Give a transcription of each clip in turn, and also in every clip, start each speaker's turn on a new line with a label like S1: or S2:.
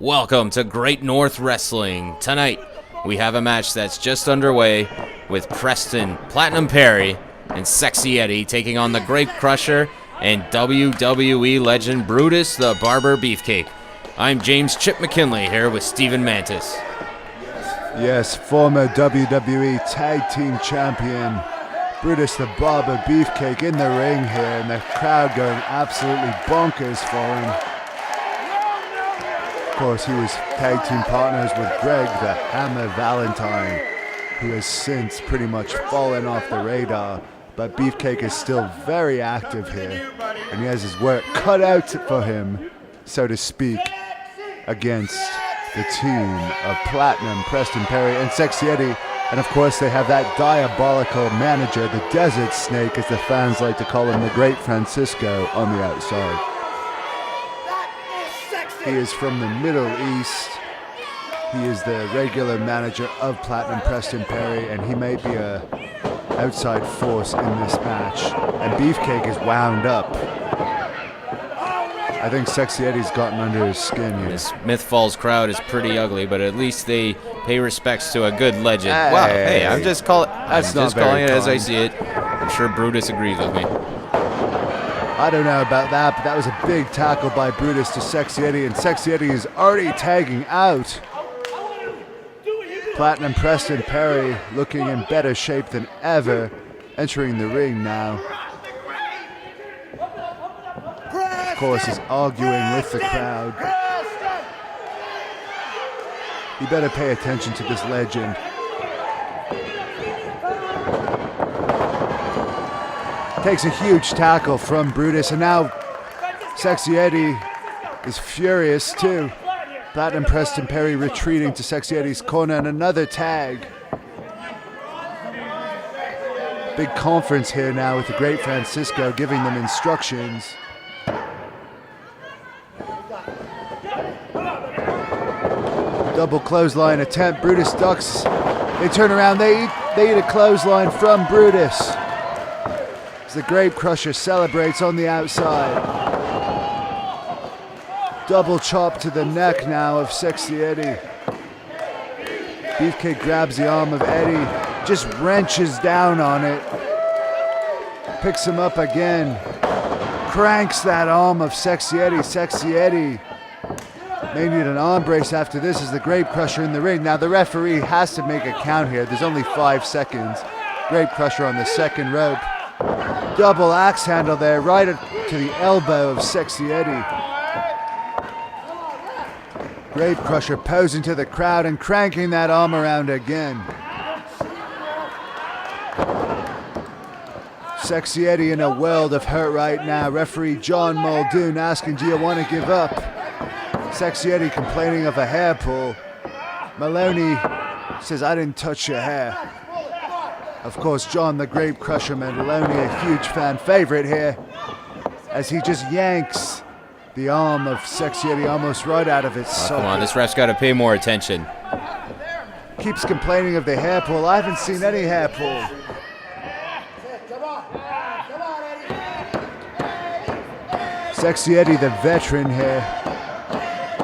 S1: Welcome to Great North Wrestling. Tonight, we have a match that's just underway with Preston Platinum Perry and Sexy Eddy taking on the Grapecrusher and WWE legend Brutus the Barber Beefcake. I'm James Chip McKinley here with Steven Mantis.
S2: Yes, former WWE Tag Team Champion Brutus the Barber Beefcake in the ring here, and the crowd going absolutely bonkers for him. Of course, he was tag team partners with Greg the Hammer Valentine, who has since pretty much fallen off the radar. But Beefcake is still very active here, and he has his work cut out for him, so to speak, against the team of Platinum, Preston Perry, and Sexy Eddy. And of course, they have that diabolical manager, the Desert Snake, as the fans like to call him, the Great Francisco, on the outside. He is from the Middle East. He is the regular manager of Platinum, Preston Perry, and he may be a outside force in this match. And Beefcake is wound up. I think Sexy Eddy's gotten under his skin here.
S1: This Myth Falls crowd is pretty ugly, but at least they pay respects to a good legend. Wow, hey, I'm just calling it as I see it. I'm sure Brutus agrees with me.
S2: I don't know about that, but that was a big tackle by Brutus to Sexy Eddy, and Sexy Eddy is already tagging out. Platinum Preston Perry looking in better shape than ever, entering the ring now. Of course, he's arguing with the crowd. You better pay attention to this legend. Takes a huge tackle from Brutus, and now Sexy Eddy is furious too. Platinum Preston Perry retreating to Sexy Eddy's corner, and another tag. Big conference here now with the Great Francisco giving them instructions. Double clothesline attempt. Brutus ducks. They turn around. They eat a clothesline from Brutus. As the Grapecrusher celebrates on the outside. Double chop to the neck now of Sexy Eddy. Beefcake grabs the arm of Eddy, just wrenches down on it. Picks him up again. Cranks that arm of Sexy Eddy. Sexy Eddy may need an arm brace after this as the Grapecrusher in the ring. Now the referee has to make a count here. There's only 5 seconds. Grapecrusher on the second rope. Double axe handle there, right to the elbow of Sexy Eddy. Grapecrusher posing to the crowd and cranking that arm around again. Sexy Eddy in a world of hurt right now. Referee John Muldoon asking, do you want to give up? Sexy Eddy complaining of a hair pull. Maloney says, I didn't touch your hair. Of course, John the Grapecrusher Maloney, a huge fan favorite here, as he just yanks the arm of Sexy Eddy almost right out of its socket.
S1: Come on, this ref's got to pay more attention.
S2: Keeps complaining of the hair pull. I haven't seen any hair pull. Sexy Eddy, the veteran here.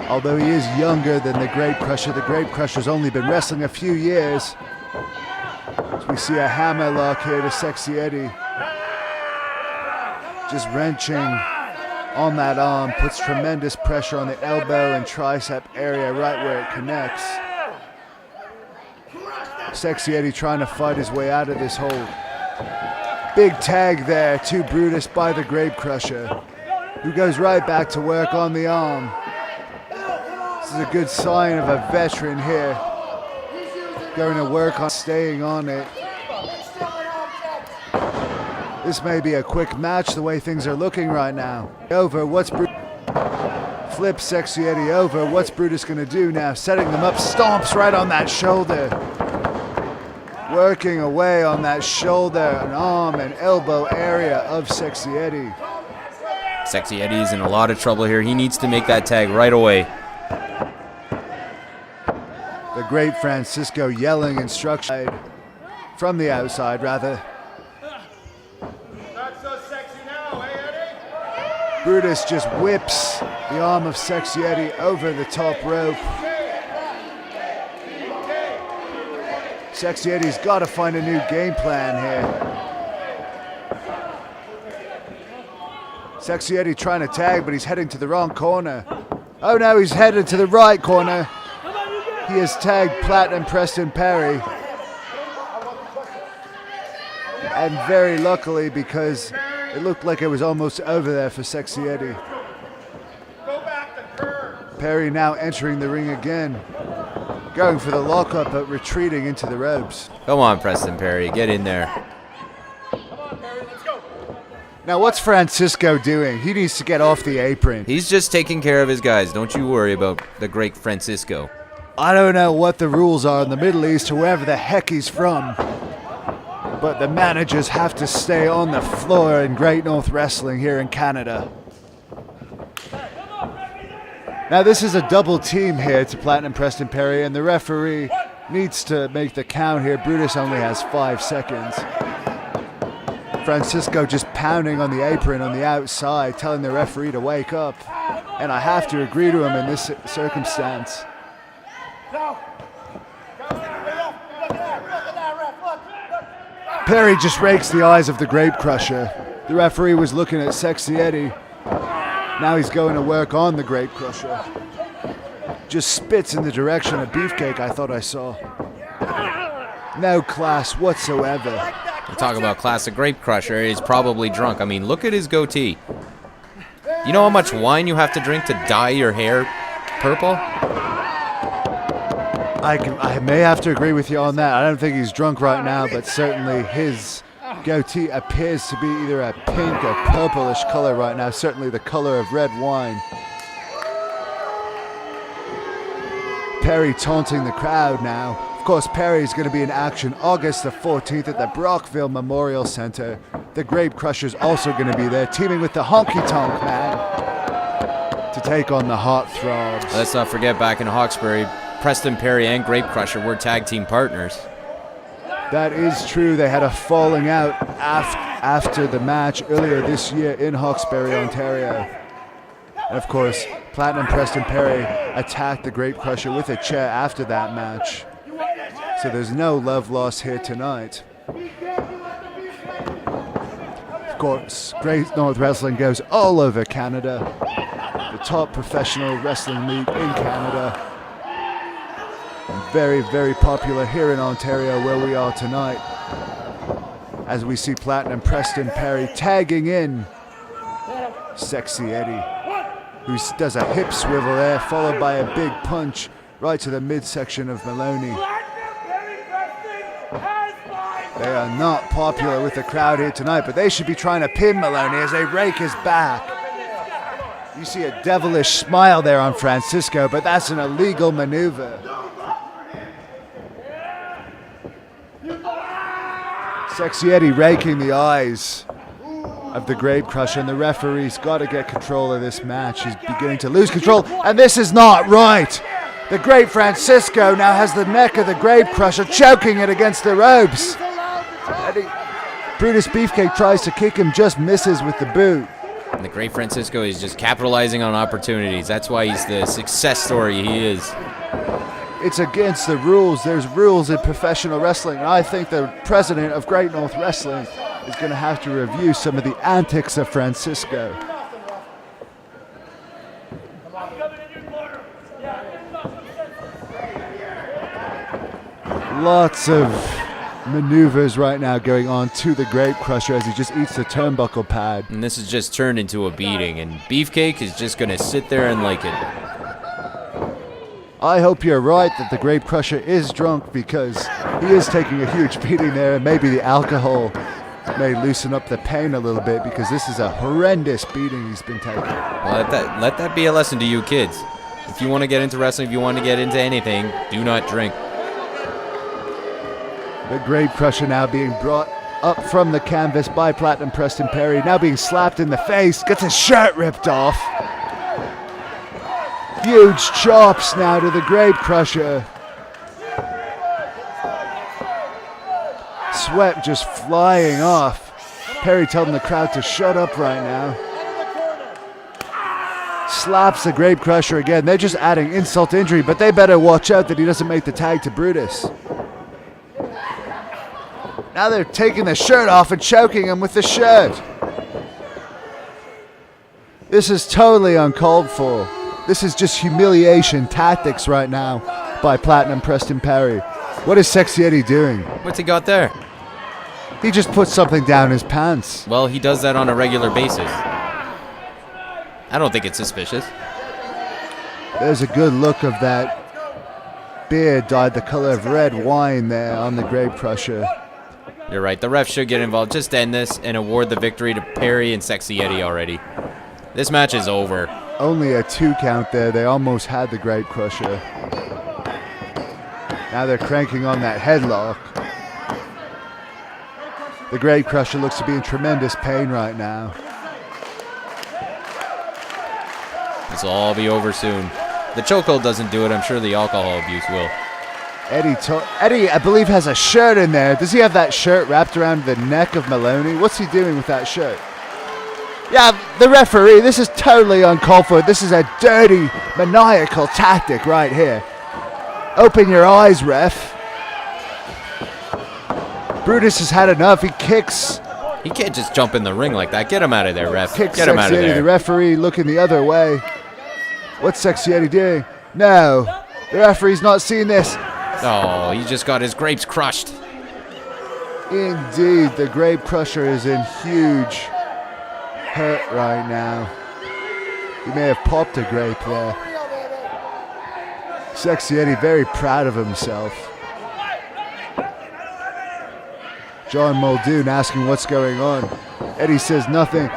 S2: Although he is younger than the Grapecrusher's only been wrestling a few years. So we see a hammer lock here to Sexy Eddy. Just wrenching on that arm, puts tremendous pressure on the elbow and tricep area right where it connects. Sexy Eddy trying to fight his way out of this hold. Big tag there to Brutus by the Grapecrusher, who goes right back to work on the arm. This is a good sign of a veteran here. Going to work on staying on it. This may be a quick match the way things are looking right now. Over, what's Brutus? Flips Sexy Eddy over. What's Brutus going to do now? Setting them up, stomps right on that shoulder. Working away on that shoulder and arm and elbow area of Sexy Eddy.
S1: Sexy Eddy's in a lot of trouble here. He needs to make that tag right away.
S2: The Great Francisco yelling instruction from the outside, rather.
S3: Not so sexy now, eh, Eddy?
S2: Brutus just whips the arm of Sexy Eddy over the top rope. Sexy Eddy's got to find a new game plan here. Sexy Eddy trying to tag, but he's heading to the wrong corner. Oh no, he's headed to the right corner. He has tagged Platinum Preston Perry. And very luckily, because it looked like it was almost over there for Sexy Eddy. Perry now entering the ring again. Going for the lockup, but retreating into the ropes.
S1: Come on, Preston Perry, get in there.
S2: Now, what's Francisco doing? He needs to get off the apron.
S1: He's just taking care of his guys. Don't you worry about the great Francisco.
S2: I don't know what the rules are in the Middle East, or wherever the heck he's from, but the managers have to stay on the floor in Great North Wrestling here in Canada. Now, this is a double team here to Platinum Preston Perry, and the referee needs to make the count here. Brutus only has 5 seconds. Francisco just pounding on the apron on the outside, telling the referee to wake up. And I have to agree to him in this circumstance. Perry just rakes the eyes of the Grapecrusher. The referee was looking at Sexy Eddy. Now he's going to work on the Grapecrusher. Just spits in the direction of Beefcake I thought I saw. No class whatsoever.
S1: We're talking about classic Grapecrusher. He's probably drunk. I mean, look at his goatee. You know how much wine you have to drink to dye your hair purple?
S2: I may have to agree with you on that. I don't think he's drunk right now, but certainly his goatee appears to be either a pink or purplish color right now, certainly the color of red wine. Perry taunting the crowd now. Of course, Perry's going to be in action August the 14th at the Brockville Memorial Center. The Grapecrusher's also going to be there, teaming with the Honky Tonk Man to take on the Hot Throbs.
S1: Let's not forget, back in Hawkesbury, Preston Perry and Grapecrusher were tag team partners.
S2: That is true. They had a falling out after the match earlier this year in Hawkesbury, Ontario. And of course, Platinum Preston Perry attacked the Grapecrusher with a chair after that match. So there's no love lost here tonight. Of course, Great North Wrestling goes all over Canada. The top professional wrestling league in Canada. And very, very popular here in Ontario where we are tonight. As we see Platinum Preston Perry tagging in Sexy Eddy, who does a hip swivel there, followed by a big punch right to the midsection of Maloney. They are not popular with the crowd here tonight, but they should be trying to pin Maloney as they rake his back. You see a devilish smile there on Francisco, but that's an illegal maneuver. Sexy Eddy raking the eyes of the Grapecrusher, and the referee's got to get control of this match. He's beginning to lose control, and this is not right. The great Francisco now has the neck of the Grapecrusher, choking it against the ropes. Brutus Beefcake tries to kick him, just misses with the boot.
S1: And the great Francisco is just capitalizing on opportunities. That's why he's the success story he is.
S2: It's against the rules. There's rules in professional wrestling, and I think the president of Great North Wrestling is going to have to review some of the antics of Francisco. Lots of maneuvers right now going on to the Grapecrusher as he just eats the turnbuckle pad.
S1: And this has just turned into a beating, and Beefcake is just going to sit there and like it.
S2: I hope you're right that the Grapecrusher is drunk, because he is taking a huge beating there, and maybe the alcohol may loosen up the pain a little bit, because this is a horrendous beating he's been taking.
S1: Well, let that be a lesson to you kids. If you want to get into wrestling, if you want to get into anything, do not drink.
S2: The Grapecrusher now being brought up from the canvas by Platinum Preston Perry, now being slapped in the face, gets his shirt ripped off. Huge chops now to the Grapecrusher. Sweat just flying off. Perry telling the crowd to shut up right now. Slaps the Grapecrusher again. They're just adding insult to injury, but they better watch out that he doesn't make the tag to Brutus. Now they're taking the shirt off and choking him with the shirt. This is totally uncalled for. This is just humiliation tactics right now by Platinum Preston Perry. What is Sexy Eddy doing?
S1: What's he got there?
S2: He just put something down his pants.
S1: Well, he does that on a regular basis. I don't think it's suspicious.
S2: There's a good look of that beard dyed the color of red wine there on the Grapecrusher.
S1: You're right. The ref should get involved. Just end this and award the victory to Perry and Sexy Eddy already. This match is over.
S2: Only a 2 count there. They almost had the Grapecrusher. Now they're cranking on that headlock. The Grapecrusher looks to be in tremendous pain right now.
S1: This will all be over soon. The chokehold doesn't do it. I'm sure the alcohol abuse will.
S2: Eddy, I believe, has a shirt in there. Does he have that shirt wrapped around the neck of Maloney? What's he doing with that shirt? Yeah, the referee, this is totally uncalled for. This is a dirty, maniacal tactic right here. Open your eyes, ref. Brutus has had enough. He kicks.
S1: He can't just jump in the ring like that. Get him out of there, ref.
S2: Kicks
S1: Get him out of
S2: Sexy Eddy.
S1: there.
S2: The referee looking the other way. What's Sexy Eddy doing? No, the referee's not seeing this.
S1: Oh, he just got his grapes crushed.
S2: Indeed, the Grapecrusher is in huge hurt right now. He may have popped a grape there. Sexy Eddy very proud of himself. John Muldoon asking what's going on. Eddy says nothing.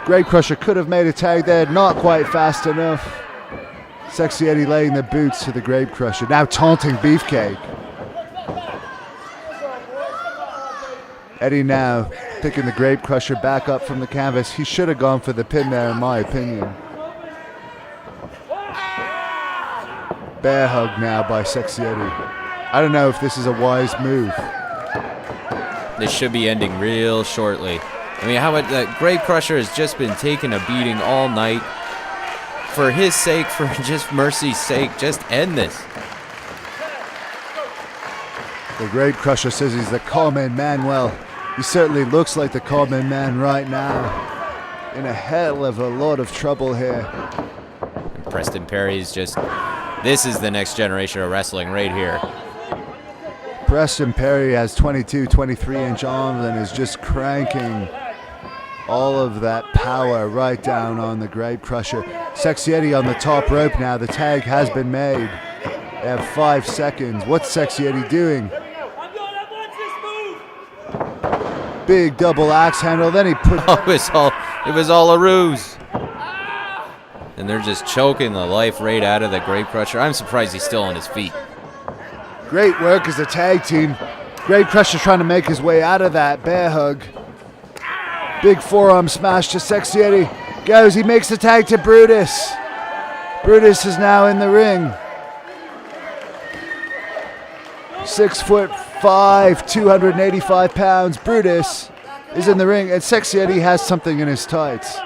S2: Grapecrusher could have made a tag there, not quite fast enough. Sexy Eddy laying the boots to the Grapecrusher, now taunting Beefcake. Eddy now picking the Grapecrusher back up from the canvas. He should have gone for the pin there, in my opinion. Bear hug now by Sexy Eddy. I don't know if this is a wise move.
S1: This should be ending real shortly. I mean, how about that? Grapecrusher has just been taking a beating all night. For his sake, for just mercy's sake, just end this.
S2: The Grapecrusher says he's the common man. Well, he certainly looks like the common man right now. In a hell of a lot of trouble here.
S1: And Preston Perry's just... This is the next generation of wrestling right here.
S2: Preston Perry has 22, 23-inch arms and is just cranking all of that power right down on the Grapecrusher. Sexy Eddy on the top rope now. The tag has been made. They have 5 seconds. What's Sexy Eddy doing? Big double axe handle. Then he put...
S1: Oh, it was all a ruse. And they're just choking the life right out of the Grapecrusher. I'm surprised he's still on his feet.
S2: Great work as a tag team. Grapecrusher trying to make his way out of that bear hug. Big forearm smash to Sexy Eddy. Goes, he makes the tag to Brutus. Brutus is now in the ring. 6'5", 285 pounds. Brutus is in the ring, and Sexy Eddy has something in his tights.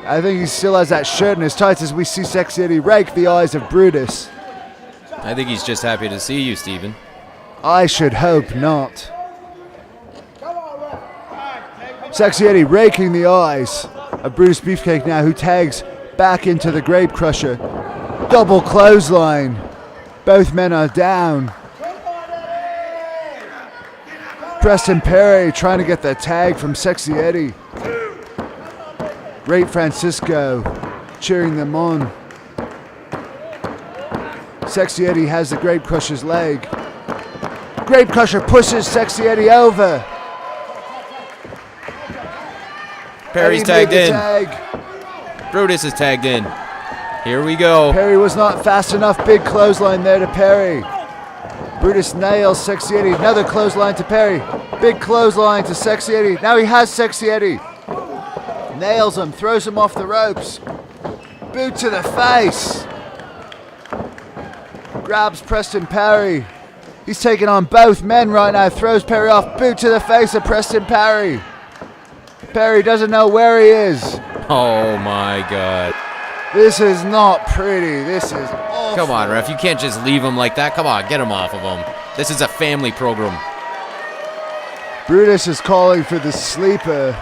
S2: I think he still has that shirt in his tights as we see Sexy Eddy rake the eyes of Brutus.
S1: I think he's just happy to see you, Steven.
S2: I should hope not. Sexy Eddy raking the eyes of Brutus Beefcake now, who tags back into the Grapecrusher. Double clothesline. Both men are down. Preston Perry trying to get the tag from Sexy Eddy. Great Francisco cheering them on. Sexy Eddy has the Grapecrusher's leg. Grapecrusher pushes Sexy Eddy over.
S1: Perry's tagged in. Brutus is tagged in. Here we go.
S2: Perry was not fast enough. Big clothesline there to Perry. Brutus nails Sexy Eddy. Another clothesline to Perry. Big clothesline to Sexy Eddy. Now he has Sexy Eddy. Nails him. Throws him off the ropes. Boot to the face. Grabs Preston Perry. He's taking on both men right now. Throws Perry off. Boot to the face of Preston Perry. Perry doesn't know where he is.
S1: Oh my God.
S2: This is not pretty. This is awful.
S1: Come on, ref. You can't just leave him like that. Come on, get him off of him. This is a family program.
S2: Brutus is calling for the sleeper.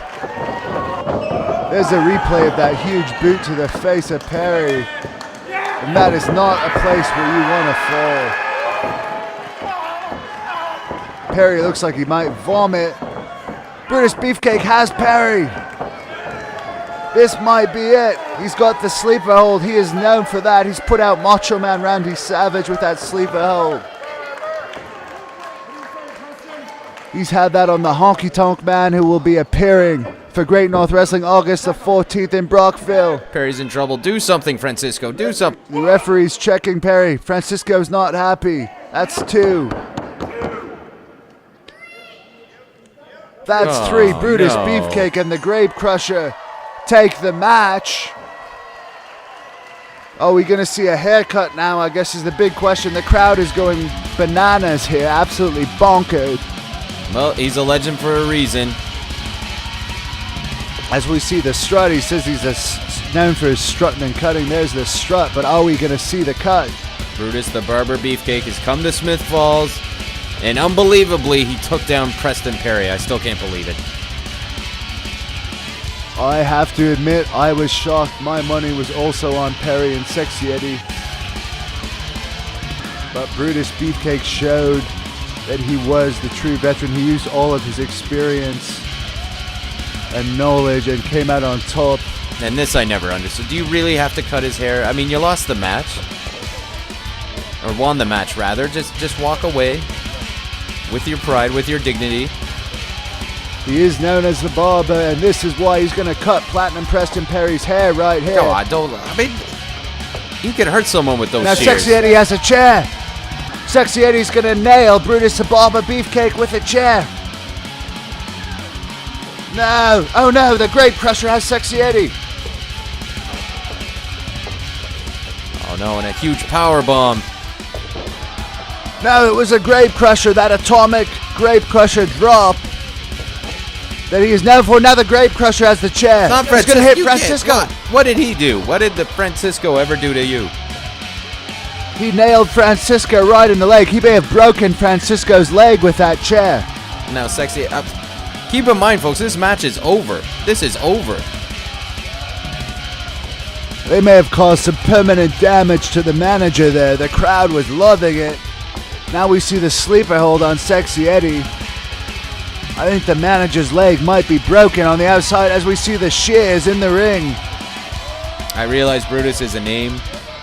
S2: There's a replay of that huge boot to the face of Perry. And that is not a place where you want to fall. Perry looks like he might vomit. Brutus Beefcake has Perry. This might be it. He's got the sleeper hold. He is known for that. He's put out Macho Man Randy Savage with that sleeper hold. He's had that on the Honky Tonk Man, who will be appearing for Great North Wrestling August the 14th in Brockville.
S1: Perry's in trouble. Do something, Francisco. Do something.
S2: The referee's checking Perry. Francisco's not happy. That's 2. That's 3. Brutus
S1: no.
S2: Beefcake and the Grapecrusher take the match. Are we going to see a haircut now? I guess is the big question. The crowd is going bananas here. Absolutely bonkers.
S1: Well, he's a legend for a reason.
S2: As we see the strut, he says he's known for his strutting and cutting. There's the strut, but are we going to see the cut?
S1: Brutus the Barber Beefcake has come to Smith Falls, and unbelievably, he took down Preston Perry. I still can't believe it.
S2: I have to admit, I was shocked. My money was also on Perry and Sexy Eddy. But Brutus Beefcake showed that he was the true veteran. He used all of his experience and knowledge and came out on top.
S1: And this I never understood. Do you really have to cut his hair? I mean, you lost the match. Or won the match, rather. Just walk away with your pride, with your dignity.
S2: He is known as the Barber, and this is why he's going to cut Platinum Preston Perry's hair right here.
S1: No, I mean, you can hurt someone with those
S2: now
S1: shears.
S2: Sexy Eddy has a chair. Sexy Eddy's going to nail Brutus the Barber Beefcake with a chair. No. Oh no, the Grapecrusher has Sexy Eddy.
S1: Oh no, and a huge power bomb.
S2: No, it was a Grapecrusher, that atomic Grapecrusher drop that he is known for. Now the Grapecrusher has the chair.
S1: Not
S2: He's going to hit Francisco.
S1: What did he do? What did the Francisco ever do to you?
S2: He nailed Francisco right in the leg. He may have broken Francisco's leg with that chair.
S1: Now, Sexy, keep in mind, folks, this match is over. This is over.
S2: They may have caused some permanent damage to the manager there. The crowd was loving it. Now we see the sleeper hold on Sexy Eddy. I think the manager's leg might be broken on the outside as we see the shears in the ring.
S1: I realize Brutus is a name.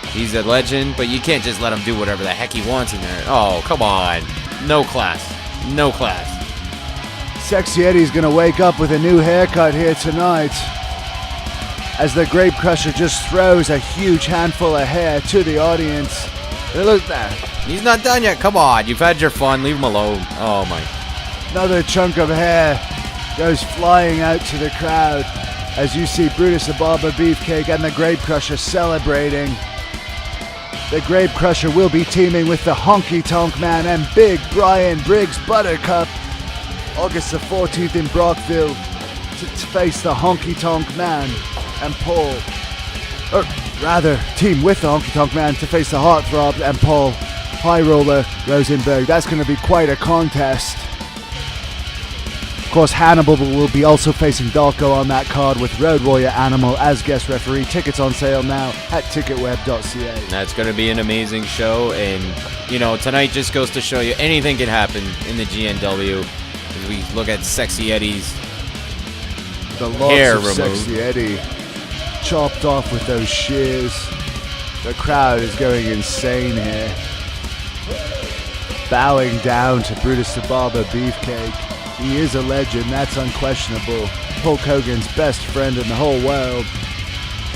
S1: He's a legend, but you can't just let him do whatever the heck he wants in there. Oh, come on. No class. No class.
S2: Sexy Eddy's going to wake up with a new haircut here tonight, as the Grapecrusher just throws a huge handful of hair to the audience. And look at that.
S1: He's not done yet. Come on. You've had your fun. Leave him alone. Oh, my.
S2: Another chunk of hair goes flying out to the crowd as you see Brutus the Barber Beefcake and the Grapecrusher celebrating. The Grapecrusher will be teaming with the Honky Tonk Man and Big Brian Briggs Buttercup August the 14th in Brockville to face the Honky Tonk Man and Paul. Or rather, team with the Honky Tonk Man to face the Heartthrob and Paul High Roller Rosenberg. That's going to be quite a contest. Of course, Hannibal will be also facing Darko on that card with Road Warrior Animal as guest referee. Tickets on sale now at ticketweb.ca.
S1: That's going to be an amazing show, and you know, tonight just goes to show you anything can happen in the GNW as we look at Sexy Eddy's hair removed.
S2: Sexy Eddy chopped off with those shears. The crowd is going insane here, bowing down to Brutus the Barber Beefcake. He is a legend, that's unquestionable. Hulk Hogan's best friend in the whole world.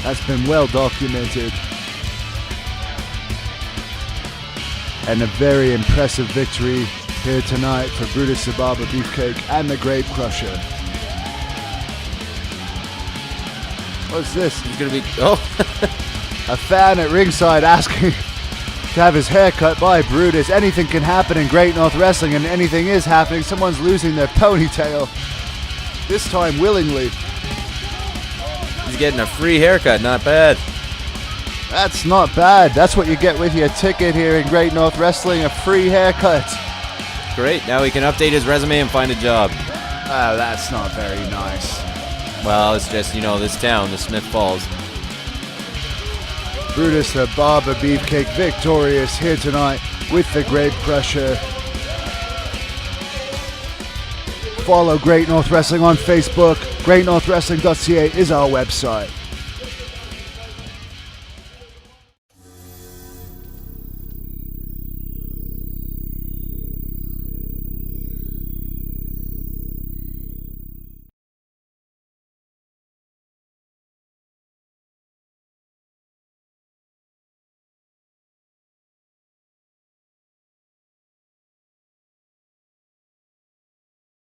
S2: That's been well documented. And a very impressive victory here tonight for Brutus the Barber Beefcake and the Grapecrusher. What's this?
S1: He's going to be... Oh!
S2: A fan at ringside asking to have his hair cut by Brutus. Anything can happen in Great North Wrestling, and anything is happening. Someone's losing their ponytail. This time willingly.
S1: He's getting a free haircut, not bad.
S2: That's not bad. That's what you get with your ticket here in Great North Wrestling, a free haircut.
S1: Great, now he can update his resume and find a job.
S2: Oh, that's not very nice.
S1: Well, it's just, you know, this town, the Smith Falls.
S2: Brutus the Barber Beefcake victorious here tonight with the Grapecrusher. Follow Great North Wrestling on Facebook. GreatNorthWrestling.ca is our website.